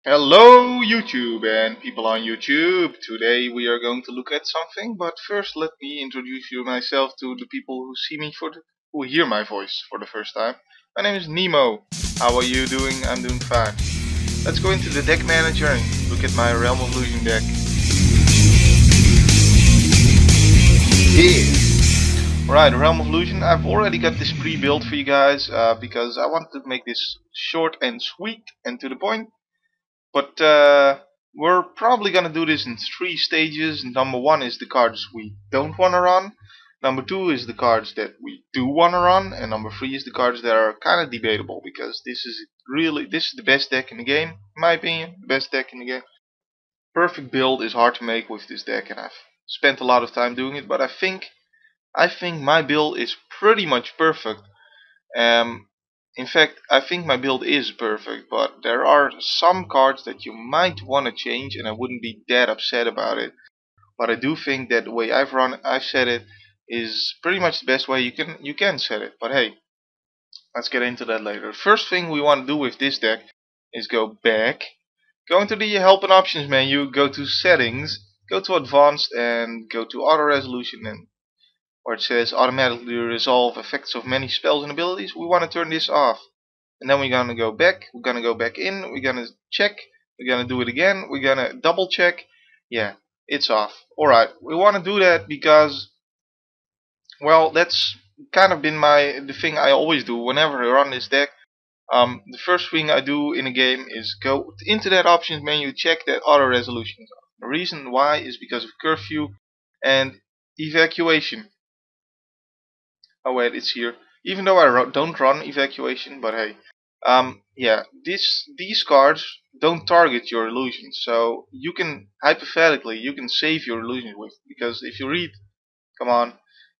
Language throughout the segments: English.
Hello YouTube and people on YouTube. Today we are going to look at something, but first let me introduce myself to the people who see me who hear my voice for the first time. My name is Nemo. How are you doing? I'm doing fine. Let's go into the deck manager and look at my Realm of Illusion deck. Yeah. Right, Realm of Illusion. I've already got this pre-built for you guys because I wanted to make this short and sweet and to the point. But we're probably gonna do this in 3 stages. Number 1 is the cards we don't wanna run. Number 2 is the cards that we do wanna run, and number 3 is the cards that are kind of debatable because this is the best deck in the game, in my opinion, the best deck in the game. Perfect build is hard to make with this deck, and I've spent a lot of time doing it. But I think my build is pretty much perfect. In fact, I think my build is perfect, but there are some cards that you might want to change, and I wouldn't be that upset about it. But I do think that the way I've set it is pretty much the best way you can set it. But hey, let's get into that later. First thing we want to do with this deck is go back, go into the help and options menu, go to settings, go to advanced, and go to auto resolution and where it says automatically resolve effects of many spells and abilities. We want to turn this off. And then we're gonna go back, we're gonna go back in, we're gonna check, we're gonna do it again, we're gonna double check. Yeah, it's off. Alright, we wanna do that because, well, that's kind of been the thing I always do whenever I run this deck. The first thing I do in a game is go into that options menu, check that auto resolution is off. The reason why is because of curfew and evacuation. Oh wait, it's here. Even though I don't run evacuation, but hey, yeah, these cards don't target your illusions, so you can hypothetically you can save your illusions with, because if you read, come on,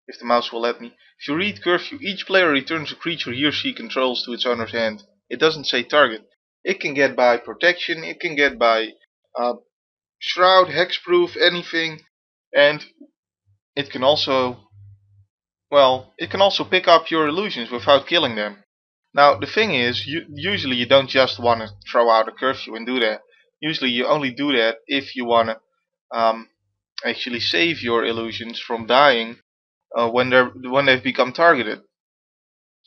if the mouse will let me, if you read curfew, each player returns a creature he or she controls to its owner's hand. It doesn't say target. It can get by protection, it can get by shroud, hexproof, anything, and it can also pick up your illusions without killing them. Now the thing is, usually you don't just want to throw out a curfew and do that. Usually you only do that if you want to actually save your illusions from dying when they've become targeted.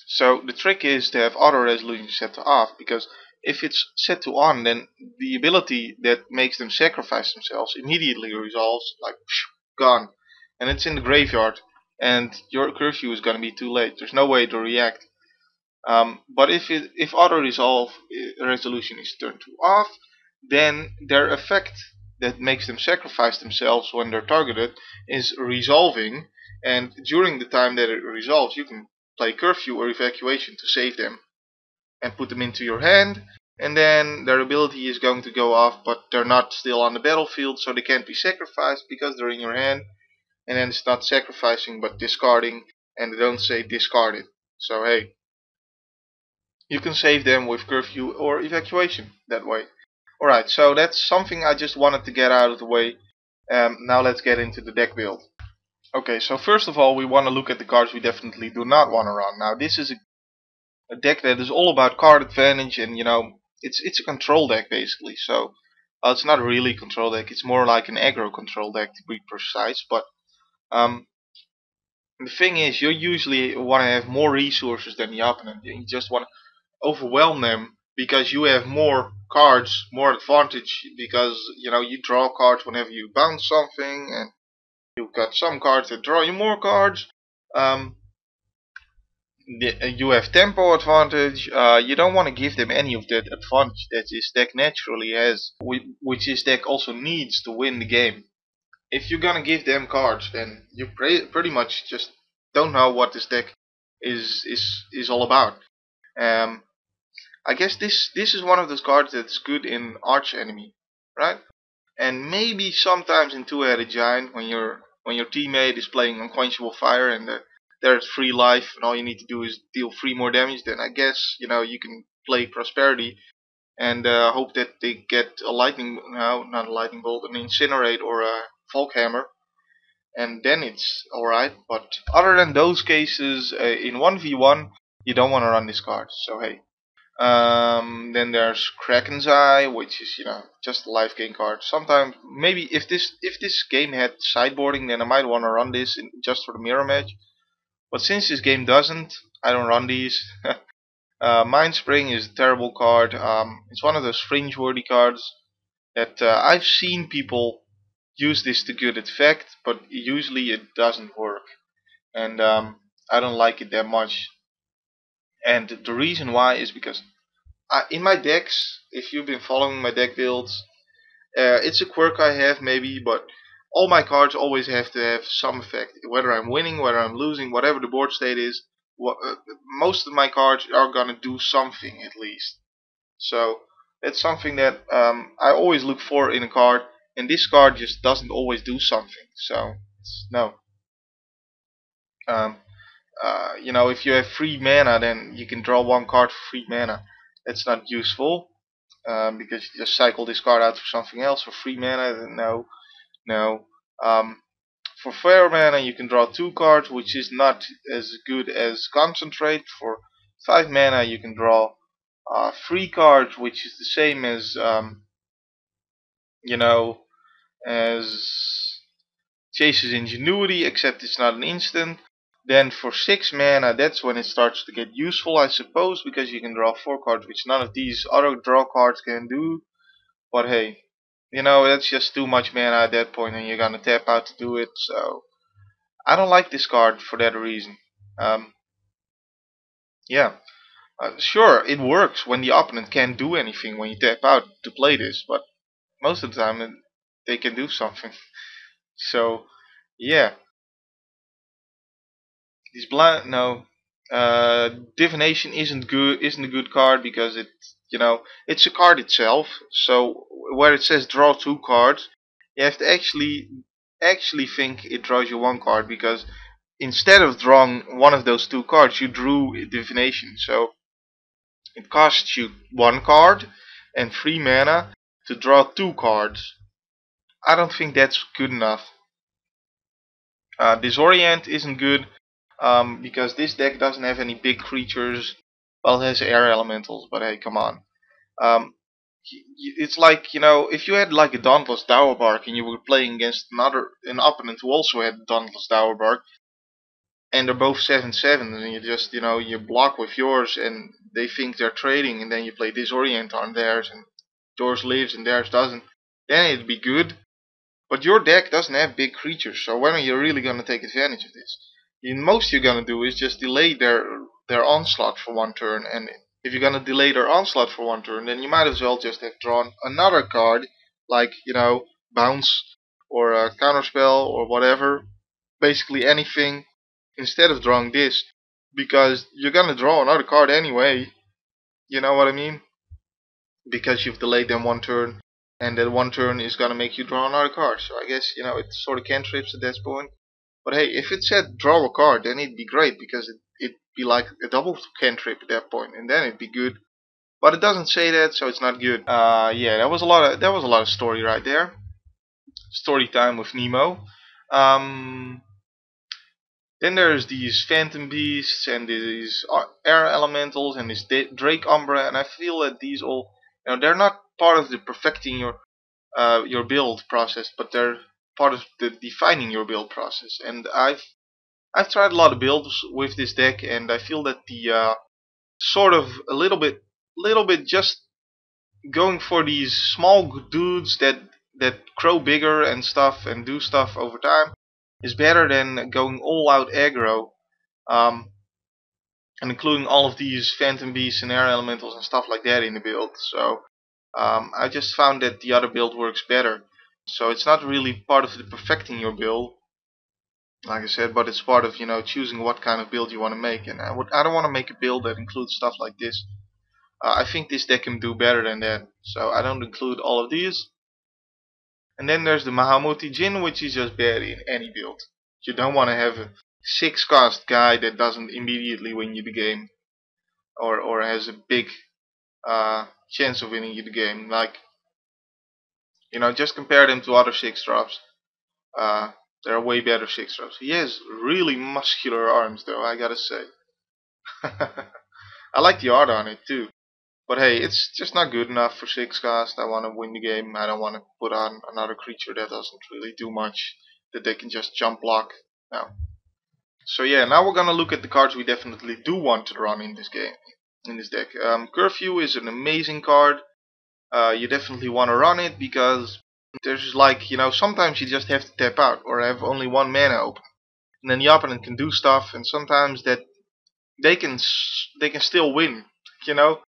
So the trick is to have auto resolution set to off, because if it's set to on, then the ability that makes them sacrifice themselves immediately resolves, like gone, and it's in the graveyard. And your curfew is going to be too late. There's no way to react. But if auto resolve resolution is turned to off, then their effect that makes them sacrifice themselves when they're targeted is resolving, and during the time that it resolves, you can play curfew or evacuation to save them and put them into your hand, and then their ability is going to go off, but they're not still on the battlefield, so they can't be sacrificed because they're in your hand. And then it's not sacrificing but discarding, and they don't say discarded. So hey, you can save them with curfew or evacuation that way. Alright, so that's something I just wanted to get out of the way. Now let's get into the deck build. Okay, so first of all we want to look at the cards we definitely do not want to run. Now this is a deck that is all about card advantage, and you know, it's a control deck basically. So it's not really a control deck, it's more like an aggro-control deck to be precise, but the thing is, you usually want to have more resources than the opponent. You just want to overwhelm them because you have more cards, more advantage, because you know you draw cards whenever you bounce something, and you've got some cards that draw you more cards. You have tempo advantage. You don't want to give them any of that advantage that this deck naturally has, which this deck also needs to win the game. If you're gonna give them cards, then you pretty much just don't know what this deck is all about. I guess this is one of those cards that's good in Arch Enemy, right? And maybe sometimes in Two-Headed Giant when your teammate is playing Unquenchable Fire and they're at 3 life and all you need to do is deal 3 more damage. Then I guess you know you can play Prosperity and hope that they get a lightning, no, not a lightning bolt, an incinerate or a Volkhammer, and then it's alright. But other than those cases, in 1v1 you don't want to run this card. So hey, Then there's Kraken's Eye, which is just a life gain card. Sometimes maybe if this game had sideboarding, then I might want to run this just for the mirror match. But since this game doesn't, I don't run these. Mind Spring is a terrible card. It's one of those fringe-worthy cards that I've seen people use this to good effect, but usually it doesn't work, and I don't like it that much. And the reason why is because in my decks, if you've been following my deck builds, it's a quirk I have maybe, but all my cards always have to have some effect. Whether I'm winning, whether I'm losing, whatever the board state is, most of my cards are gonna do something at least. So that's something that I always look for in a card, and this card just doesn't always do something. So no. Um, if you have free mana, then you can draw one card for free mana. That's not useful because you just cycle this card out for something else for free mana. No, no. For fair mana, you can draw two cards, which is not as good as Concentrate. For 5 mana, you can draw 3 cards, which is the same as as Jace's Ingenuity, except it's not an instant. Then for 6 mana, that's when it starts to get useful, I suppose, because you can draw 4 cards, which none of these other draw cards can do. But hey, that's just too much mana at that point, and you're gonna tap out to do it. So I don't like this card for that reason. Yeah, sure, it works when the opponent can't do anything when you tap out to play this, but most of the time they can do something. So yeah, these blind no. Divination isn't a good card because it's a card itself. So where it says draw 2 cards, you have to actually think it draws you 1 card, because instead of drawing one of those 2 cards, you drew divination. So it costs you 1 card and 3 mana to draw 2 cards. I don't think that's good enough. Disorient isn't good because this deck doesn't have any big creatures. Well, it has air elementals, but hey, come on. It's like, if you had like a Dauntless Dowerbark and you were playing against an opponent who also had Dauntless Dowerbark, and they're both 7/7, and you just, you block with yours, and they think they're trading, and then you play Disorient on theirs, and yours lives and theirs doesn't, then it'd be good. But your deck doesn't have big creatures, so when are you really gonna take advantage of this? Most you're gonna do is just delay their onslaught for 1 turn, and if you're gonna delay their onslaught for 1 turn, then you might as well just have drawn another card, like bounce or counterspell or whatever, basically anything, instead of drawing this, because you're gonna draw another card anyway. You know what I mean? Because you've delayed them 1 turn, and that 1 turn is gonna make you draw another card. So I guess it's sort of cantrips at this point. But hey, if it said draw a card, then it'd be great, because it'd be like a double cantrip at that point, and then it'd be good. But it doesn't say that, so it's not good. Yeah, that was a lot of story right there. Story time with Nemo. Then there's these Phantom Beasts and these Air Elementals and this Drake Umbra, and I feel that these all, they're not part of the perfecting your build process, but they're part of the defining your build process. And I've tried a lot of builds with this deck, and I feel that the sort of a little bit just going for these small dudes that grow bigger and stuff and do stuff over time is better than going all out aggro, and including all of these Phantom Beasts and Air Elementals and stuff like that in the build. So I just found that the other build works better. So it's not really part of the perfecting your build, like I said, but it's part of choosing what kind of build you want to make. And I don't want to make a build that includes stuff like this. I think this deck can do better than that, so I don't include all of these. And then there's the Mahamoti Jin, which is just bad in any build. You don't want to have a 6 cost guy that doesn't immediately win you the game, or has a big chance of winning you the game. Like, just compare them to other 6 drops. There are way better 6 drops. He has really muscular arms, though, I gotta say. I like the art on it too. But hey, it's just not good enough for 6 cast. I want to win the game. I don't want to put on another creature that doesn't really do much, that they can just jump block. No. So yeah, now we're gonna look at the cards we definitely do want to run in this game, in this deck. Curfew is an amazing card. You definitely want to run it because there's like, you know, sometimes you just have to tap out or have only 1 mana open, and then the opponent can do stuff, and sometimes that they can still win. You know,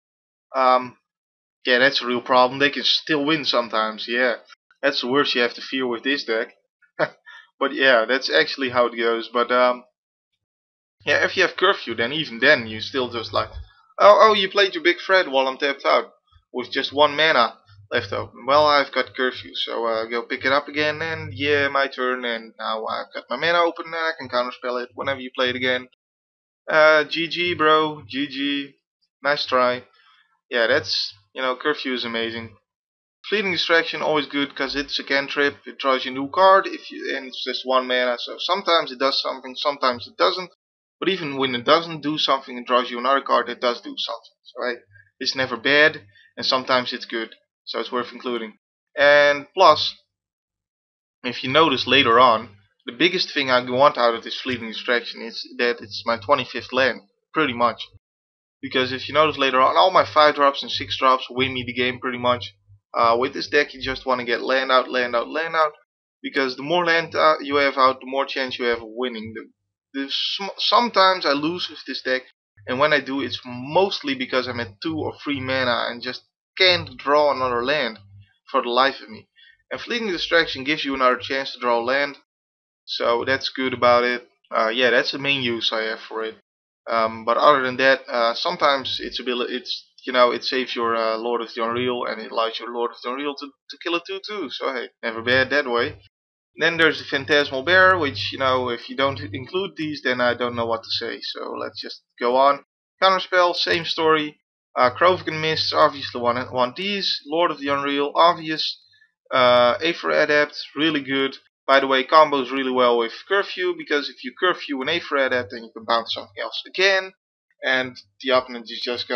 yeah, that's a real problem. They can still win sometimes. Yeah, that's the worst you have to fear with this deck. But yeah, that's actually how it goes. But yeah, if you have Curfew, then even then you still just like, oh, you played your big threat while I'm tapped out with just 1 mana left open. Well, I've got Curfew, so go pick it up again, and yeah, my turn, and now I've got my mana open, and I can counterspell it whenever you play it again. GG, bro, GG, nice try. Yeah, that's, you know, Curfew is amazing. Fleeting Distraction always good because it's a cantrip. It draws you a new card and it's just 1 mana. So sometimes it does something, sometimes it doesn't. But even when it doesn't do something, it draws you another card that does do something. So right, it's never bad, and sometimes it's good. So it's worth including. And plus, if you notice later on, the biggest thing I want out of this Fleeting Distraction is that it's my 25th land, pretty much. Because if you notice later on, all my 5 drops and 6 drops win me the game pretty much. With this deck, you just want to get land out, land out, land out. Because the more land you have out, the more chance you have of winning. Sometimes I lose with this deck, and when I do, it's mostly because I'm at 2 or 3 mana and just can't draw another land for the life of me. And Fleeting Distraction gives you another chance to draw land, so that's good about it. Yeah, that's the main use I have for it. But other than that, sometimes it's you know, it saves your Lord of the Unreal, and it allows your Lord of the Unreal to kill a 2/2. So hey, never bad that way. Then there's the Phantasmal Bear, which, you know, if you don't include these, then I don't know what to say. So let's just go on. Counterspell, same story. Krovikan Mist, obviously want these. Lord of the Unreal, obvious. Aether Adept, really good. By the way, combos really well with Curfew, because if you Curfew an Aether Adept, then you can bounce something else again, and the opponent is just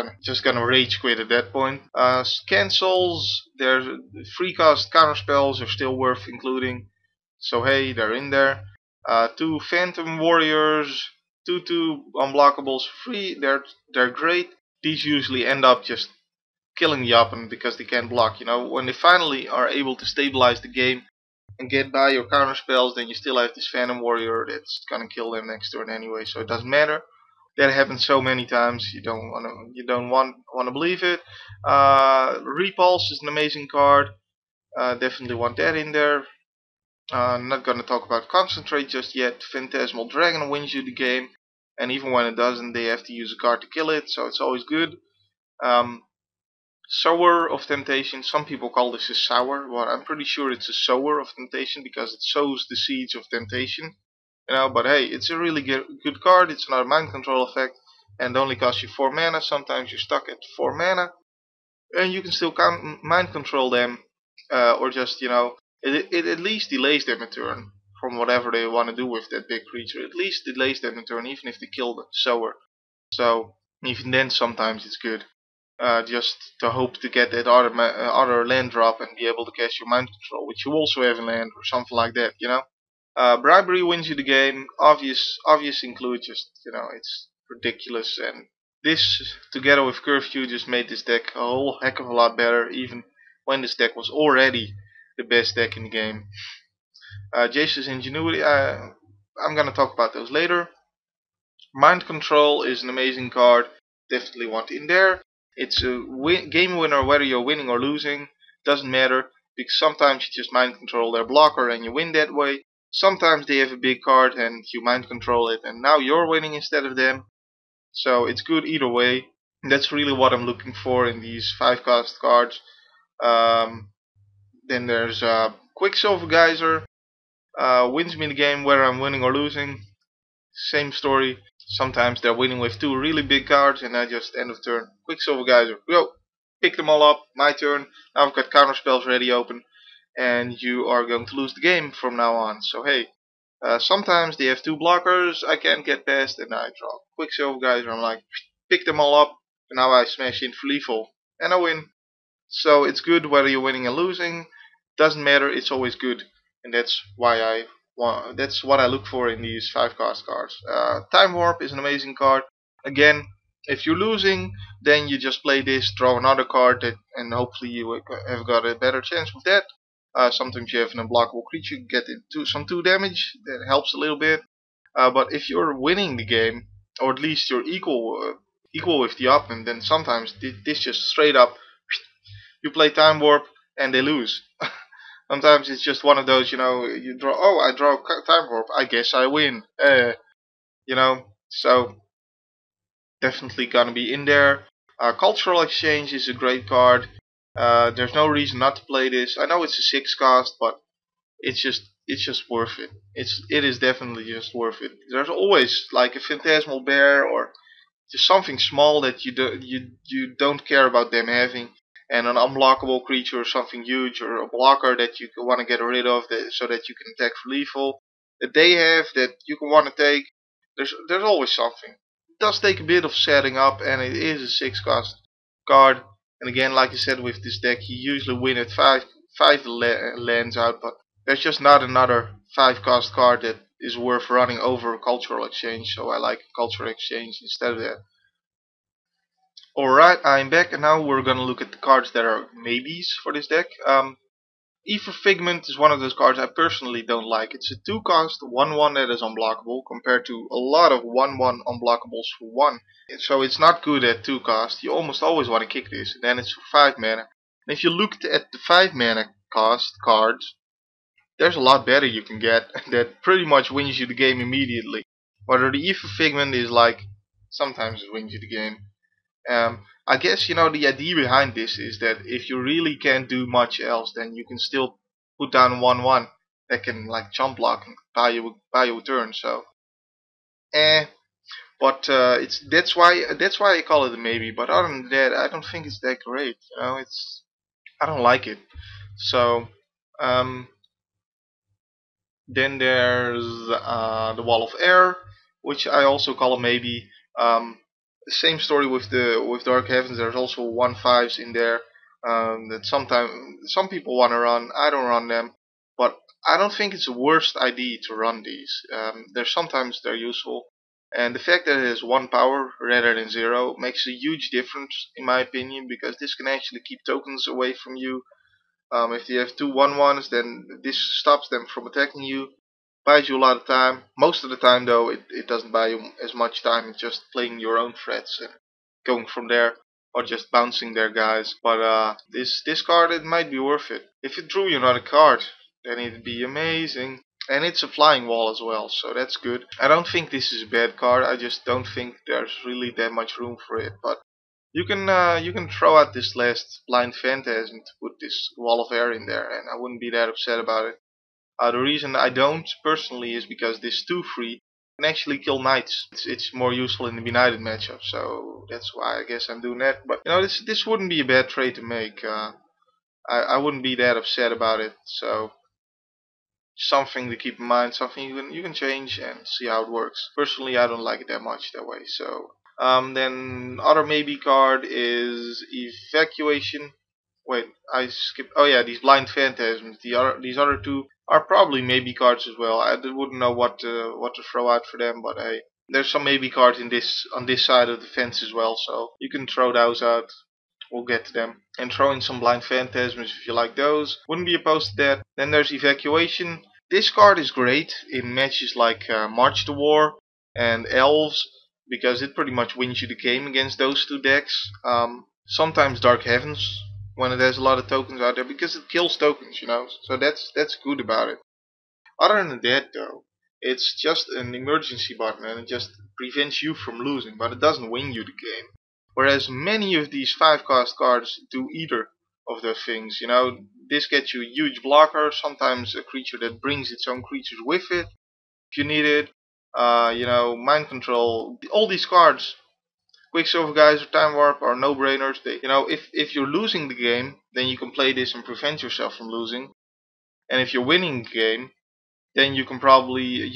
gonna rage quit at that point. Cancels, there's free cast counterspells are still worth including, so hey, they're in there. 2 Phantom Warriors, 2/2 unblockables, free. They're great. These usually end up just killing the opponent because they can't block. You know, when they finally are able to stabilize the game and get by your counter spells, then you still have this Phantom Warrior that's gonna kill them next turn anyway. So it doesn't matter. That happens so many times. You don't want to believe it. Repulse is an amazing card. Definitely want that in there. Not gonna talk about Concentrate just yet. Phantasmal Dragon wins you the game, and even when it doesn't, they have to use a card to kill it. So it's always good. Sower of Temptation. Some people call this a sour. Well, I'm pretty sure it's a sower of temptation because it sows the seeds of temptation. You know, but hey, it's a really good card. It's another mind control effect, and only costs you 4 mana. Sometimes you're stuck at 4 mana, and you can still mind control them, or just, you know, it at least delays them a turn from whatever they want to do with that big creature. At least delays them a turn, even if they kill the sower. So even then, sometimes it's good. Just to hope to get that other land drop and be able to cast your mind control, which you also have in land or something like that, you know. Bribery wins you the game. Obvious include, just, you know, it's ridiculous, and this together with Curfew just made this deck a whole heck of a lot better, even when this deck was already the best deck in the game. Jace's Ingenuity, I'm gonna talk about those later. Mind Control is an amazing card. Definitely want in there. It's a game winner whether you're winning or losing. Doesn't matter, because sometimes you just mind control their blocker and you win that way. Sometimes they have a big card and you mind control it and now you're winning instead of them. So it's good either way. And that's really what I'm looking for in these 5 cost cards. Then there's Quicksilver Geyser. Wins me the game whether I'm winning or losing. Same story. Sometimes they're winning with 2 really big cards, and I just end of turn. Quicksilver Geyser. Go! Pick them all up. My turn. Now I've got counterspells ready open, and you are going to lose the game from now on. So hey, sometimes they have 2 blockers I can't get past, and I draw Quicksilver Geyser. I'm like, pick them all up, and now I smash in for lethal. and I win. So it's good whether you're winning or losing. Doesn't matter. It's always good, and that's why that's what I look for in these 5 cost cards. Time Warp is an amazing card. Again, if you're losing, then you just play this, draw another card, and hopefully you have got a better chance with that. Sometimes you have an unblockable creature, get into some 2 damage, that helps a little bit. But if you're winning the game, or at least you're equal with the opponent, then sometimes this just straight up, you play Time Warp and they lose. Sometimes it's just one of those, you draw, oh, I draw Time Warp, I guess I win. So definitely gonna be in there. Cultural Exchange is a great card. There's no reason not to play this. I know it's a 6 cost, but it's just worth it. It is definitely just worth it. There's always like a Phantasmal Bear or just something small that you don't care about them having, and an unblockable creature or something huge or a blocker that you want to get rid of so that you can attack for lethal that they have that you can want to take. There's always something. It does take a bit of setting up, and it is a 6 cost card. And again, like I said, with this deck, you usually win at five lands out, but there's just not another 5 cost card that is worth running over Cultural Exchange, so I like Cultural Exchange instead of that. Alright, I'm back, and now we're gonna look at the cards that are maybes for this deck. Aether Figment is one of those cards I personally don't like. It's a 2 cost, 1/1 that is unblockable, compared to a lot of 1/1 unblockables for 1. So it's not good at 2 cost. You almost always want to kick this, and then it's for 5 mana. And if you looked at the 5 mana cost cards, there's a lot better you can get that pretty much wins you the game immediately. Whether the Aether Figment is like, sometimes it wins you the game. I guess the idea behind this is that if you really can't do much else, then you can still put down 1/1 that can like jump block and buy you a turn. So, but that's why I call it a maybe. But other than that, I don't think it's that great. I don't like it. So, then there's the Wall of Air, which I also call a maybe. Same story with Dark Heavens. There's also 1/5s in there that sometimes some people want to run. I don't run them, but I don't think it's the worst idea to run these. There's sometimes they're useful, and the fact that it has 1 power rather than 0 makes a huge difference in my opinion, because this can actually keep tokens away from you. If you have 2 1/1s, then this stops them from attacking you. Buys you a lot of time. Most of the time though, it doesn't buy you as much time. It's just playing your own threats and going from there, or just bouncing their guys. But this card, it might be worth it. If it drew you another card, then it'd be amazing. And it's a flying wall as well, so that's good. I don't think this is a bad card. I just don't think there's really that much room for it. But you can throw out this last Blind Phantasm to put this Wall of Air in there, and I wouldn't be that upset about it. The reason I don't personally is because this 2/3 can actually kill knights. It's more useful in the Beknighted matchup, so that's why I guess I'm doing that. But this wouldn't be a bad trade to make. I wouldn't be that upset about it. So something to keep in mind, something you can change and see how it works. Personally, I don't like it that much that way. So then other maybe card is Evacuation. Wait, I skipped. Oh yeah, these Blind Phantasms. These other 2 are probably maybe cards as well. I wouldn't know what to throw out for them, but hey, there's some maybe cards on this side of the fence as well, so you can throw those out. We'll get to them. And throw in some Blind Phantasms if you like those. Wouldn't be opposed to that. Then there's Evacuation. This card is great in matches like March to War and Elves, because it pretty much wins you the game against those 2 decks. Sometimes Dark Heavens, when it has a lot of tokens out there, because it kills tokens, so that's good about it. Other than that though, it's just an emergency button, and it just prevents you from losing, but it doesn't win you the game. Whereas many of these 5 cost cards do either of those things. This gets you a huge blocker, sometimes a creature that brings its own creatures with it if you need it. Mind Control, all these cards, Quicksilver Geyser, Time Warp are no-brainers. If you're losing the game, then you can play this and prevent yourself from losing. And if you're winning the game, then you can probably,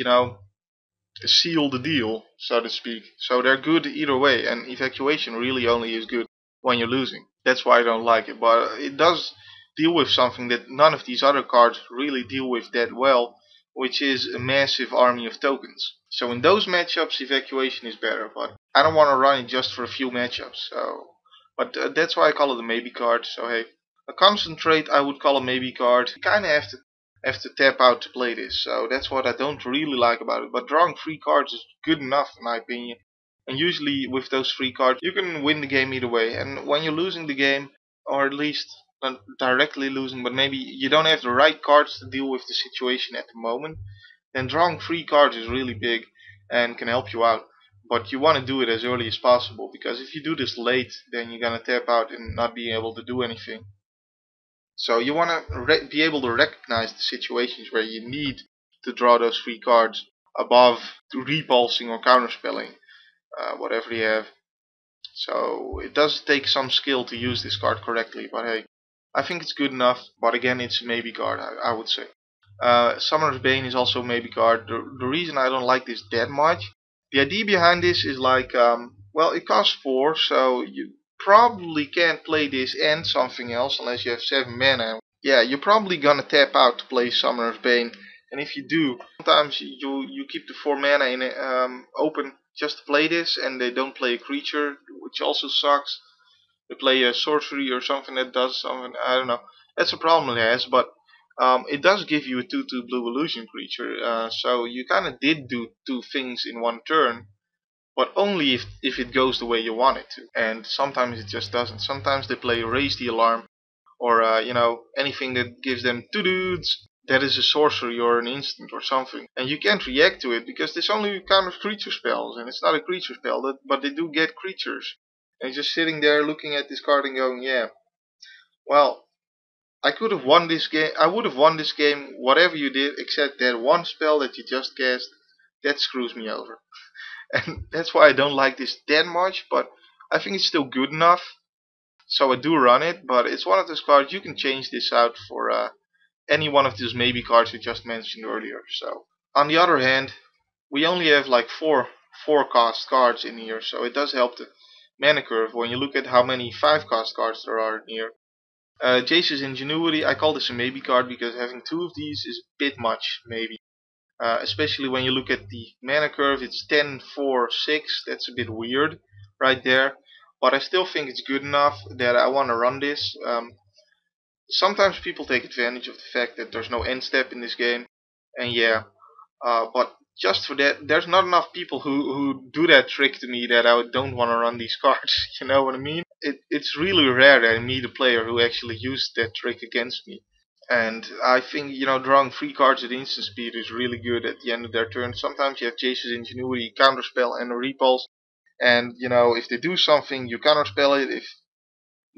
seal the deal, so to speak. So they're good either way, and Evacuation really only is good when you're losing. That's why I don't like it. But it does deal with something that none of these other cards really deal with that well, which is a massive army of tokens. So in those matchups, Evacuation is better, but I don't want to run it just for a few matchups. So, but that's why I call it a maybe card. So hey, a Concentrate I would call a maybe card. You kind of have to tap out to play this. So that's what I don't really like about it. But drawing 3 cards is good enough in my opinion. And usually with those 3 cards, you can win the game either way. And when you're losing the game, or at least not directly losing, but maybe you don't have the right cards to deal with the situation at the moment, then drawing 3 cards is really big and can help you out. But you want to do it as early as possible, because if you do this late, then you're gonna tap out and not be able to do anything. So you want to be able to recognize the situations where you need to draw those 3 cards above repulsing or counterspelling, whatever you have. So it does take some skill to use this card correctly, but hey, I think it's good enough. But again, it's a maybe card, I would say. Summoner's Bane is also a maybe card. The reason I don't like this that much, the idea behind this is like, well, it costs 4, so you probably can't play this and something else unless you have 7 mana. Yeah, you're probably gonna tap out to play Summoner's Bane, and if you do, sometimes you keep the 4 mana in open just to play this, and they don't play a creature, which also sucks. They play a sorcery or something that does something, I don't know. That's a problem it has, but it does give you a 2/2 blue illusion creature, so you kind of did do 2 things in one turn, but only if it goes the way you want it to. And sometimes it just doesn't. Sometimes they play Raise the Alarm, or you know, anything that gives them 2 dudes. That is a sorcery or an instant or something, and you can't react to it because this only counters creature spells, and it's not a creature spell, but they do get creatures. And you're just sitting there looking at this card and going, yeah, well, I could have won this game. I would have won this game, whatever you did, except that one spell that you just cast. That screws me over, and that's why I don't like this that much. But I think it's still good enough, so I do run it. But it's one of those cards you can change this out for any one of those maybe cards we just mentioned earlier. So on the other hand, we only have like four cost cards in here, so it does help the mana curve when you look at how many 5 cost cards there are in here. Jace's Ingenuity, I call this a maybe card because having 2 of these is a bit much, maybe. Especially when you look at the mana curve, it's 10, 4, 6, that's a bit weird right there. But I still think it's good enough that I want to run this. Sometimes people take advantage of the fact that there's no end step in this game, and yeah, but just for that, there's not enough people who do that trick to me that I don't want to run these cards. You know what I mean? It's really rare that I meet a player who actually used that trick against me. And I think, you know, drawing 3 cards at instant speed is really good at the end of their turn. Sometimes you have Jace's Ingenuity, Counterspell, and a Repulse. And, you know, if they do something, you Counterspell it.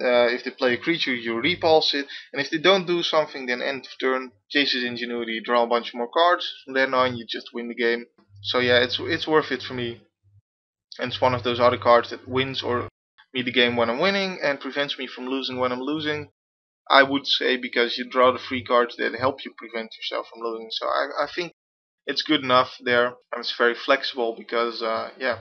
If they play a creature, you repulse it, and if they don't do something, then end of turn, Jace's Ingenuity, you draw a bunch more cards. From then on, you just win the game. So yeah, it's worth it for me, and it's one of those other cards that wins or me the game when I'm winning and prevents me from losing when I'm losing. I would say because you draw the 3 cards that help you prevent yourself from losing. So I think it's good enough there, and it's very flexible because yeah,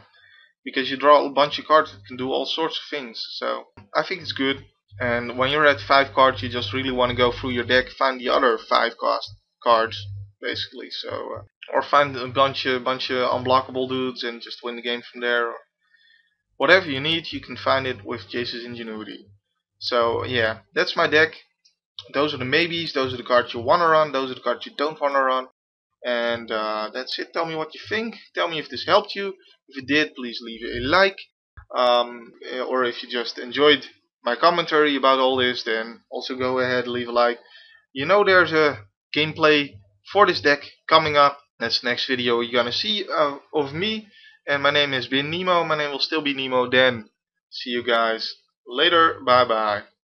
because you draw a bunch of cards that can do all sorts of things. So I think it's good. And when you're at 5 cards, you just really want to go through your deck, find the other 5 cost cards, basically. So or find a bunch of unblockable dudes and just win the game from there. Whatever you need, you can find it with Jace's Ingenuity. So yeah, that's my deck. Those are the maybes. Those are the cards you want to run. Those are the cards you don't want to run. And that's it. Tell me what you think. Tell me if this helped you. If it did, please leave a like. Or if you just enjoyed my commentary about all this, then also go ahead and leave a like. You know there's a gameplay for this deck coming up. That's the next video you're gonna see of me. And my name has been Nemo. My name will still be Nemo then. See you guys later. Bye bye.